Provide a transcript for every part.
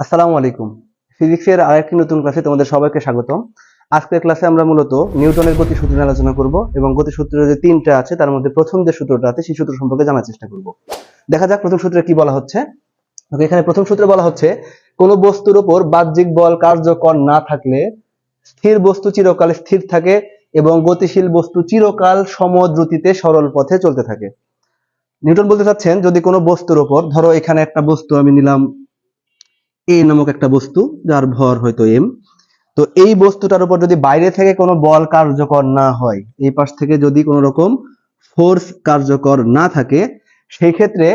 আসসালামু আলাইকুম। ফিজিক্সের আরেকটি নতুন ক্লাসে তোমাদের সবাইকে স্বাগতম। আজকের ক্লাসে আমরা মূলত নিউটনের গতিসূত্র নিয়ে আলোচনা করব এবং গতিসূত্র যে তিনটা আছে তার মধ্যে প্রথম যে সূত্রটা আছে সেই সূত্র সম্পর্কে জানার চেষ্টা করব। দেখা যাক প্রথম সূত্রে কি বলা হচ্ছে। এখানে প্রথম সূত্রে বলা হচ্ছে কোনো বস্তুর উপর বাহ্যিক বল কার্যকর না থাকলে স্থির বস্তু চিরকাল স্থির থাকে এবং গতিশীল বস্তু চিরকাল সমদ্রুতিতে সরল পথে চলতে থাকে। নিউটন বলতে চাচ্ছেন যদি কোনো বস্তুর উপর, ধরো এখানে একটা বস্তু আমি নিলাম এ নামক একটা বস্তু যার ভর হয়তো এম। তো এই বস্তুটার উপর যদি বাইরে থেকে কোনো বল কার্যকর না হয়, এই পাশ থেকে যদি কোনো রকম ফোর্স কার্যকর না থাকে, সেই ক্ষেত্রে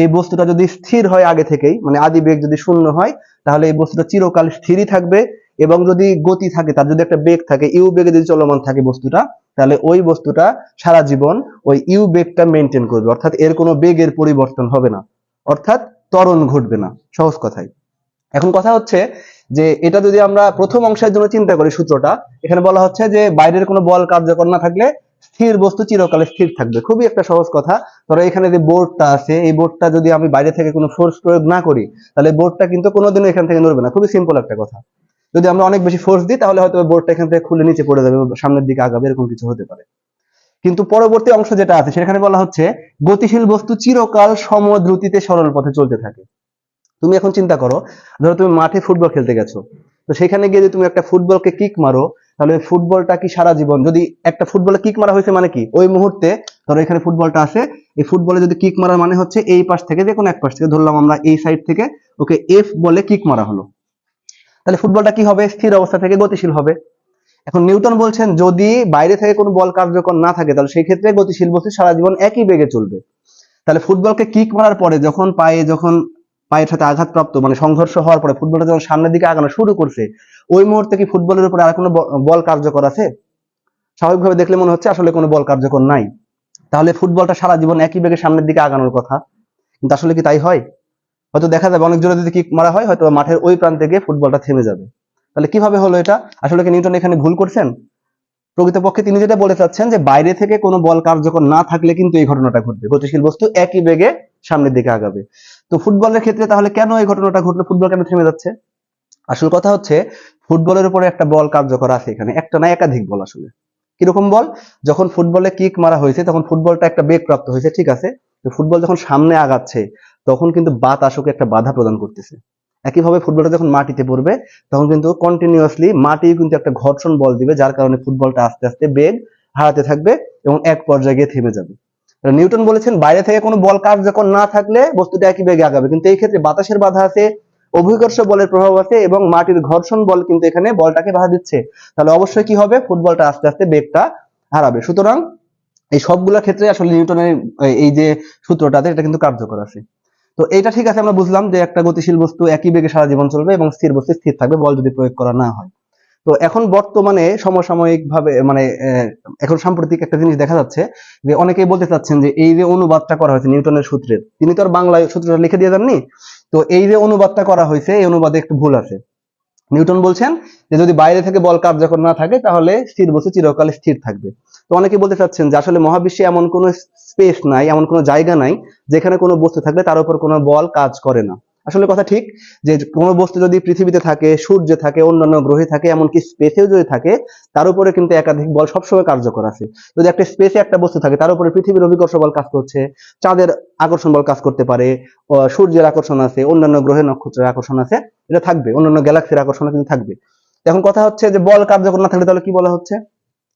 এই বস্তুটা যদি স্থির হয় আগে থেকেই, মানে আদি বেগ যদি শূন্য হয়, তাহলে এই বস্তুটা চিরকাল স্থিরই থাকবে। এবং যদি গতি থাকে, তার যদি একটা বেগ থাকে, ইউ বেগে যদি চলমান থাকে বস্তুটা, তাহলে ওই বস্তুটা সারা জীবন ওই ইউ বেগটা মেনটেন করবে, অর্থাৎ এর কোনো বেগের পরিবর্তন হবে না, অর্থাৎ ত্বরণ ঘটবে না, সহজ কথায়। এখন কথা হচ্ছে যে এটা যদি আমরা প্রথম অংশের জন্য চিন্তা করি, সূত্রটা এখানে বলা হচ্ছে যে বাইরের কোনো বল কার্যকর না থাকলে স্থির বস্তু চিরকালে স্থির থাকবে। খুবই একটা সহজ কথা। ধরো এখানে যে বোর্ডটা আছে, এই বোর্ডটা যদি আমি বাইরে থেকে কোনো ফোর্স প্রয়োগ না করি, তাহলে বোর্ডটা কিন্তু কোনোদিনও এখান থেকে নড়বে না। খুবই সিম্পল একটা কথা। যদি আমরা অনেক বেশি ফোর্স দিই তাহলে হয়তো বোর্ডটা এখান থেকে খুলে নিচে পড়ে যাবে, সামনের দিকে আগাবে, এরকম কিছু হতে পারে। কিন্তু পরবর্তী অংশ যেটা আছে সেখানে বলা হচ্ছে গতিশীল বস্তু চিরকাল সমদ্রুতিতে সরল পথে চলতে থাকে। তুমি এখন চিন্তা করো, ধরো তুমি মাঠে ফুটবল খেলতে গেছো, তো সেখানে গিয়ে যদি তুমি একটা ফুটবলকে কিক মারো, তাহলে ফুটবলটা কি সারা জীবন, যদি একটা ফুটবলে কিক মারা হয়েছে মানে কি ওই মুহূর্তে, ধরো এখানে ফুটবলটা আছে, এই ফুটবলে যদি কিক মারার মানে হচ্ছে এই পাশ থেকে, যে কোনো এক পাশ থেকে, ধরলাম আমরা এই সাইড থেকে ওকে এফ বলে কিক মারা হলো, তাহলে ফুটবলটা কি হবে, স্থির অবস্থা থেকে গতিশীল হবে। এখন নিউটন বলছেন যদি বাইরে থেকে কোনো বল কার্যকর না থাকে, তাহলে সেই ক্ষেত্রে গতিশীল বস্তু সারা জীবন একই বেগে চলবে। তাহলে ফুটবলকে কিক মারার পরে যখন পায়ের সাথে আঘাতপ্রাপ্ত, মানে সংঘর্ষ হওয়ার পরে ফুটবলটা যখন সামনের দিকে আগানো শুরু করছে, ওই মুহূর্তে কি ফুটবলের উপরে আর কোনো বল কার্যকর আছে? স্বাভাবিকভাবে দেখলে মনে হচ্ছে আসলে কোনো বল কার্যকর নাই। তাহলে ফুটবলটা সারা জীবন একই বেগে সামনের দিকে আগানোর কথা, কিন্তু আসলে কি তাই হয়? হয়তো দেখা যাবে অনেক জোরে যদি কিক মারা হয়, হয়তো মাঠের ওই প্রান্তে গিয়ে ফুটবলটা থেমে যাবে। তাহলে কিভাবে হলো এটা? আসলে কি নিউটন এখানে ভুল করছেন? প্রকৃতপক্ষে তিনি যেটা বলে চাচ্ছেন যে বাইরে থেকে কোনো বল কার্যকর না থাকলে কিন্তু এই ঘটনাটা ঘটবে, গতিশীল বস্তু একই বেগে সামনের দিকে আগাবে। তো ফুটবলের ক্ষেত্রে তাহলে কেন এই ঘটনাটা ঘটলো, ফুটবল কেন থেমে যাচ্ছে? আসল কথা হচ্ছে ফুটবলের উপরে একটা বল কার্যকর আছে, এখানে একটা না একাধিক বল। আসলে কিরকম বল? যখন ফুটবলে কিক মারা হয়েছে তখন ফুটবলটা একটা বেগ প্রাপ্ত হয়েছে, ঠিক আছে। তো ফুটবল যখন সামনে আগাচ্ছে তখন কিন্তু বাতাস ওকে একটা বাধা প্রদান করতেছে। একইভাবে ফুটবলটা যখন মাটিতে পড়বে তখন কিন্তু কন্টিনিউয়াসলি মাটি কিন্তু একটা ঘর্ষণ বল দিবে, যার কারণে ফুটবলটা আস্তে আস্তে বেগ হারাতে থাকবে এবং এক পর্যায়ে গিয়ে থেমে যাবে। নিউটন বলেছেন বাইরে থেকে কোনো বল কার্যকর না থাকলে বস্তুটা একই বেগে আগাবে, কিন্তু এই ক্ষেত্রে বাতাসের বাধা আছে, অভিকর্ষ বলের প্রভাব আছে এবং মাটির ঘর্ষণ বল কিন্তু এখানে বলটাকে বাধা দিচ্ছে। তাহলে অবশ্যই কি হবে, ফুটবলটা আস্তে আস্তে বেগটা হারাবে। সুতরাং এই সবগুলোর ক্ষেত্রে আসলে নিউটনের এই যে সূত্রটা আছে এটা কিন্তু কার্যকর আছে। তো এইটা ঠিক আছে, আমরা বুঝলাম যে একটা গতিশীল বস্তু একই বেগে সারা জীবন চলবে এবং স্থির বস্তু স্থির থাকবে বল যদি প্রয়োগ করা না হয়। তো এখন বর্তমানে সমসাময়িক ভাবে, মানে এখন সাম্প্রতিক একটা জিনিস দেখা যাচ্ছে যে অনেকেই বলতে চাচ্ছেন যে এই যে অনুবাদটা করা হয়েছে নিউটনের সূত্রের, তিনি তো আর বাংলায় সূত্রটা লিখে দিয়ে যাননি, তো এই যে অনুবাদটা করা হয়েছে এই অনুবাদে একটু ভুল আছে। নিউটন বলছেন যে যদি বাইরে থেকে বল কার্যকর না থাকে তাহলে স্থির বস্তু চিরকাল স্থির থাকবে। তো অনেকে বলতে চাচ্ছেন যে আসলে মহাবিশ্বে এমন কোনো স্পেস নাই, এমন কোনো জায়গা নাই যেখানে কোনো বস্তু থাকলে তার উপর কোনো বল কাজ করে না। আসলে কথা ঠিক, যে কোনো বস্তু যদি পৃথিবীতে থাকে, সূর্যে থাকে, অন্যান্য গ্রহে থাকে, এমনকি স্পেসেও যদি থাকে, তার উপরে কিন্তু একাধিক বল সবসময় কার্যকর আছে। যদি একটা স্পেসে একটা বস্তু থাকে তার উপরে পৃথিবীর অভিকর্ষ বল কাজ করছে, চাঁদের আকর্ষণ বল কাজ করতে পারে, সূর্যের আকর্ষণ আছে, অন্যান্য গ্রহে নক্ষত্রের আকর্ষণ আছে, এটা থাকবে, অন্যান্য গ্যালাক্সির আকর্ষণ কিন্তু থাকবে। এখন কথা হচ্ছে যে বল কার্যকর না থাকলে তাহলে কি বলা হচ্ছে,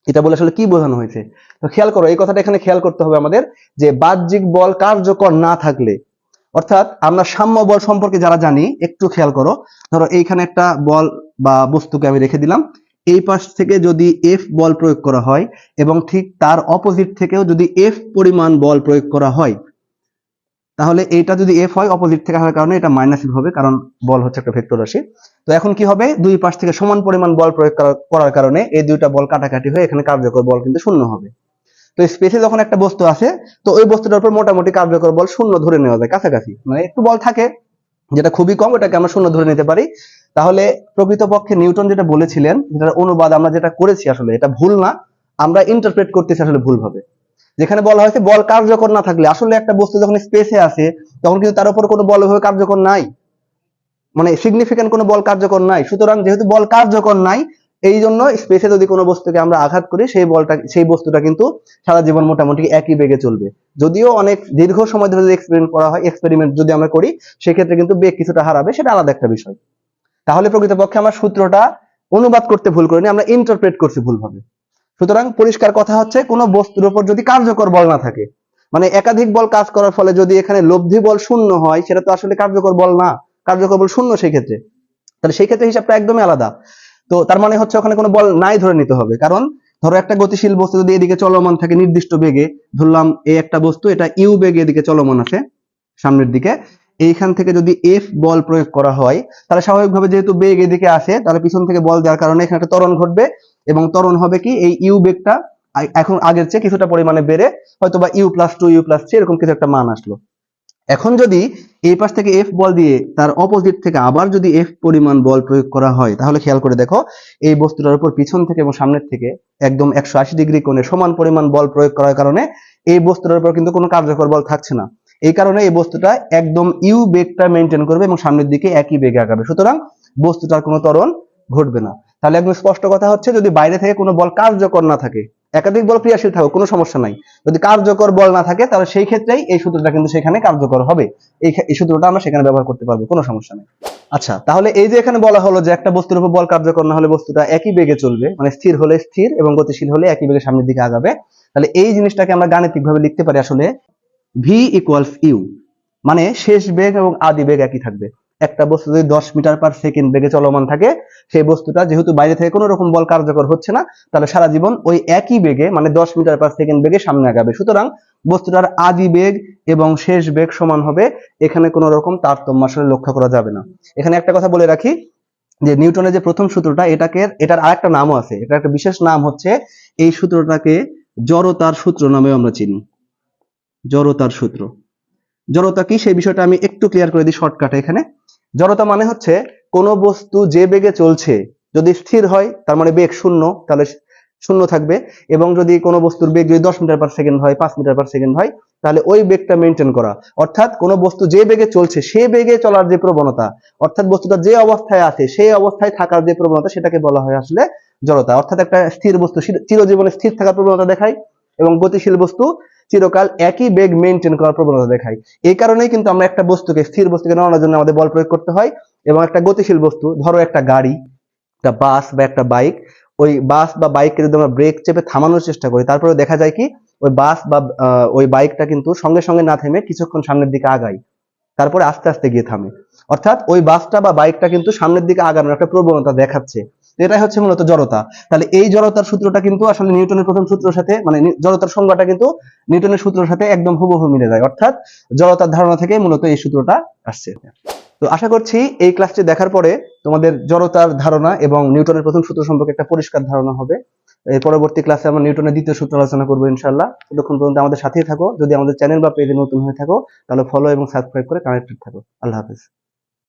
এটা বলে আসলে কি বোঝানো হয়েছে? তো খেয়াল করো, এই কথাটা এখানে খেয়াল করতে হবে আমাদের, যে বাহ্যিক বল কার্যকর না থাকলে, অর্থাৎ আমরা সাম্য বল সম্পর্কে যারা জানি একটু খেয়াল করো। ধরো এইখানে একটা বল বা বস্তুকে আমি রেখে দিলাম, এই পাশ থেকে যদি এফ বল প্রয়োগ করা হয় এবং ঠিক তার অপোজিট থেকেও যদি এফ পরিমাণ বল প্রয়োগ করা হয়, তাহলে এটা যদি এফ হয়, অপোজিট থেকে আসার কারণে এটা মাইনাস এফ হবে, কারণ বল হচ্ছে একটা ভেক্টর রাশি। তো এখন কি হবে, দুই পাশ থেকে সমান পরিমাণ বল প্রয়োগ করার কারণে এই দুইটা বল কাটাকাটি হয়ে এখানে কার্যকর বল কিন্তু শূন্য হবে। তো স্পেসে যখন একটা বস্তু আছে, তো ওই বস্তুটার উপর মোটামুটি কার্যকর বল শূন্য ধরে নেওয়া যায়, কাছাকাছি, মানে একটু বল থাকে যেটা খুবই কম, ওটাকে আমরা শূন্য ধরে নিতে পারি। তাহলে প্রকৃতপক্ষে নিউটন যেটা বলেছিলেন, যেটার অনুবাদ আমরা যেটা করেছি আসলে এটা ভুল না, আমরা ইন্টারপ্রেট করতেছি আসলে ভুল ভাবে। যেখানে বলা হয়েছে বল কার্যকর না থাকলে, আসলে একটা বস্তু যখন স্পেসে আছে তখন কিন্তু তার উপর কোনো বল ওইভাবে কার্যকর নাই। মানে সিগনিফিক্যান্ট কোনো বল কার্যকর নাই, সুতরাং যেহেতু বল কার্যকর নাই, এই জন্য স্পেসে যদি কোনো বস্তুকে আমরা আঘাত করি সেই বস্তুটা কিন্তু সারা জীবন মোটামুটি একই বেগে চলবে। যদিও অনেক দীর্ঘ সময় ধরে যদি এক্সপেরিমেন্ট যদি আমরা করি, সেক্ষেত্রে কিন্তু বেগ কিছুটা হারাবে, সেটা আলাদা একটা বিষয়। তাহলে প্রকৃতপক্ষে আমরা সূত্রটা অনুবাদ করতে ভুল করিনি, আমরা ইন্টারপ্রেট করছি ভুলভাবে। সুতরাং পরিষ্কার কথা হচ্ছে, কোনো বস্তুর উপর যদি কার্যকর বল না থাকে, মানে একাধিক বল কাজ করার ফলে যদি এখানে লব্ধি বল শূন্য হয়, সেটা তো আসলে কার্যকর বল না, কার্যকর বল শূন্য সেই ক্ষেত্রে। তাহলে সেই ক্ষেত্রে হিসাবটা একদমই আলাদা। তো তার মানে হচ্ছে ওখানে কোনো বল নাই ধরে নিতে হবে, কারণ ধরো একটা গতিশীল বস্তু যদি এদিকে চলমান থাকে নির্দিষ্ট বেগে, ধরলাম এই একটা বস্তু, এটা ইউ বেগে এদিকে চলমান আছে সামনের দিকে, এইখান থেকে যদি এফ বল প্রয়োগ করা হয়, তাহলে স্বাভাবিকভাবে যেহেতু বেগ এদিকে আসে, তাহলে পিছন থেকে বল দেওয়ার কারণে এখানে একটা ত্বরণ ঘটবে, এবং ত্বরণ হবে কি, এই ইউ বেগটা এখন আগের চেয়ে কিছুটা পরিমাণে বেড়ে হয়তো বা ইউ+2 ইউ+3 এরকম কিছু একটা মান আসলো। এখন যদি এই পাশ থেকে এফ বল দিয়ে তার অপোজিট থেকে আবার যদি এফ পরিমাণ বল প্রয়োগ করা হয়, তাহলে খেয়াল করে দেখো এই বস্তুটার উপর পিছন থেকে এবং সামনের থেকে একদম 180 ডিগ্রি কোণে সমান পরিমাণ বল প্রয়োগ করার কারণে এই বস্তুটার উপর কিন্তু কোনো কার্যকর বল থাকছে না। এই কারণে এই বস্তুটা একদম ইউ বেগটা মেনটেন করবে এবং সামনের দিকে একই বেগে আগাবে, সুতরাং বস্তুটার কোনো ত্বরণ ঘটবে না। তাহলে একদম স্পষ্ট কথা হচ্ছে, যদি বাইরে থেকে কোনো বল কার্যকর না থাকে, একাধিক বল ক্রিয়াশীল থাকুক কোনো সমস্যা নাই, যদি কার্যকর বল না থাকে তাহলে সেই ক্ষেত্রেই এই সূত্রটা কিন্তু সেখানে কার্যকর হবে, এই সূত্রটা আমরা সেখানে ব্যবহার করতে পারবো, কোনো সমস্যা নেই। আচ্ছা, তাহলে এই যে এখানে বলা হলো যে একটা বস্তুর উপর বল কার্যকর না হলে বস্তুটা একই বেগে চলবে, মানে স্থির হলে স্থির এবং গতিশীল হলে একই বেগে সামনের দিকে আগাবে। তাহলে এই জিনিসটাকে আমরা গাণিতিকভাবে লিখতে পারি আসলে ভি ইকুয়ালস ইউ, মানে শেষ বেগ এবং আদি বেগ একই থাকবে। একটা বস্তু যদি 10 মিটার পার সেকেন্ড বেগে চলমান থাকে, সেই বস্তুটা যেহেতু বাইরে থেকে কোনো রকম বল কার্যকর হচ্ছে না, তাহলে সারা জীবন ওই একই বেগে মানে 10 মিটার পার সেকেন্ড বেগে সামনে আগাবে। সুতরাং বস্তুটার আদি বেগ এবং শেষ বেগ সমান হবে, এখানে কোনো রকম তারতম্য আসলে লক্ষ্য করা যাবে না। এখানে একটা কথা বলে রাখি, যে নিউটনের যে প্রথম সূত্রটা, এটার আরেকটা নামও আছে, এটার একটা বিশেষ নাম হচ্ছে, এই সূত্রটাকে জড়তার সূত্র নামেও আমরা চিনি। জড়তার সূত্র, জড়তা কি সেই বিষয়টা আমি একটু ক্লিয়ার করে দিই শর্টকাটে। এখানে জড়তা মানে হচ্ছে কোন বস্তু যে বেগে চলছে যদি স্থির হয়, তার মানে বেগ শূন্য, তাহলে শূন্য থাকবে, এবং যদি কোনো বস্তুর বেগ যদি 10 মিটার পার সেকেন্ড হয়, 5 মিটার পার সেকেন্ড হয়, তাহলে ওই বেগটা মেনটেন করা, অর্থাৎ কোনো বস্তু যে বেগে চলছে সে বেগে চলার যে প্রবণতা, অর্থাৎ বস্তুটা যে অবস্থায় আছে সেই অবস্থায় থাকার যে প্রবণতা, সেটাকে বলা হয় আসলে জড়তা। অর্থাৎ একটা স্থির বস্তু চিরজীবনে স্থির থাকার প্রবণতা দেখায়, এবং গতিশীল বস্তু চিরকাল একই বেগ মেনটেন করার প্রবণতা দেখায়। এই কারণেই কিন্তু আমরা একটা স্থির বস্তুকে নামানোর জন্য আমাদের বল প্রয়োগ করতে হয়, এবং একটা গতিশীল বস্তু, ধরো একটা গাড়ি, একটা বাস বা একটা বাইক, ওই বাস বা বাইককে যদি আমরা ব্রেক চেপে থামানোর চেষ্টা করি, তারপরে দেখা যায় কি ওই বাস বা ওই বাইকটা কিন্তু সঙ্গে সঙ্গে না থেমে কিছুক্ষণ সামনের দিকে আগায়, তারপরে আস্তে আস্তে গিয়ে থামে। অর্থাৎ ওই বাসটা বা বাইকটা কিন্তু সামনের দিকে আগানোর একটা প্রবণতা দেখাচ্ছে। এটাই হচ্ছে মূলত জড়তা। তাহলে এই জড়তার সূত্রটা কিন্তু আসলে নিউটনের প্রথম সূত্রের সাথে, মানে জড়তার সংজ্ঞাটা কিন্তু নিউটনের সূত্রের সাথে একদম হুবহু মিলে যায়, অর্থাৎ জড়তার ধারণা থেকে মূলত এই সূত্রটা আসছে। তো আশা করছি এই ক্লাসটি দেখার পরে তোমাদের জড়তার ধারণা এবং নিউটনের প্রথম সূত্র সম্পর্কে একটা পরিষ্কার ধারণা হবে। এর পরবর্তী ক্লাসে আমরা নিউটনের দ্বিতীয় সূত্র আলোচনা করবো ইনশাআল্লাহ। ততক্ষণ পর্যন্ত আমাদের সাথেই থাকো। যদি আমাদের চ্যানেল বা পেজে নতুন হয়ে থাকো, তাহলে ফলো এবং সাবস্ক্রাইব করে কানেক্টেড থাকো। আল্লাহ হাফেজ।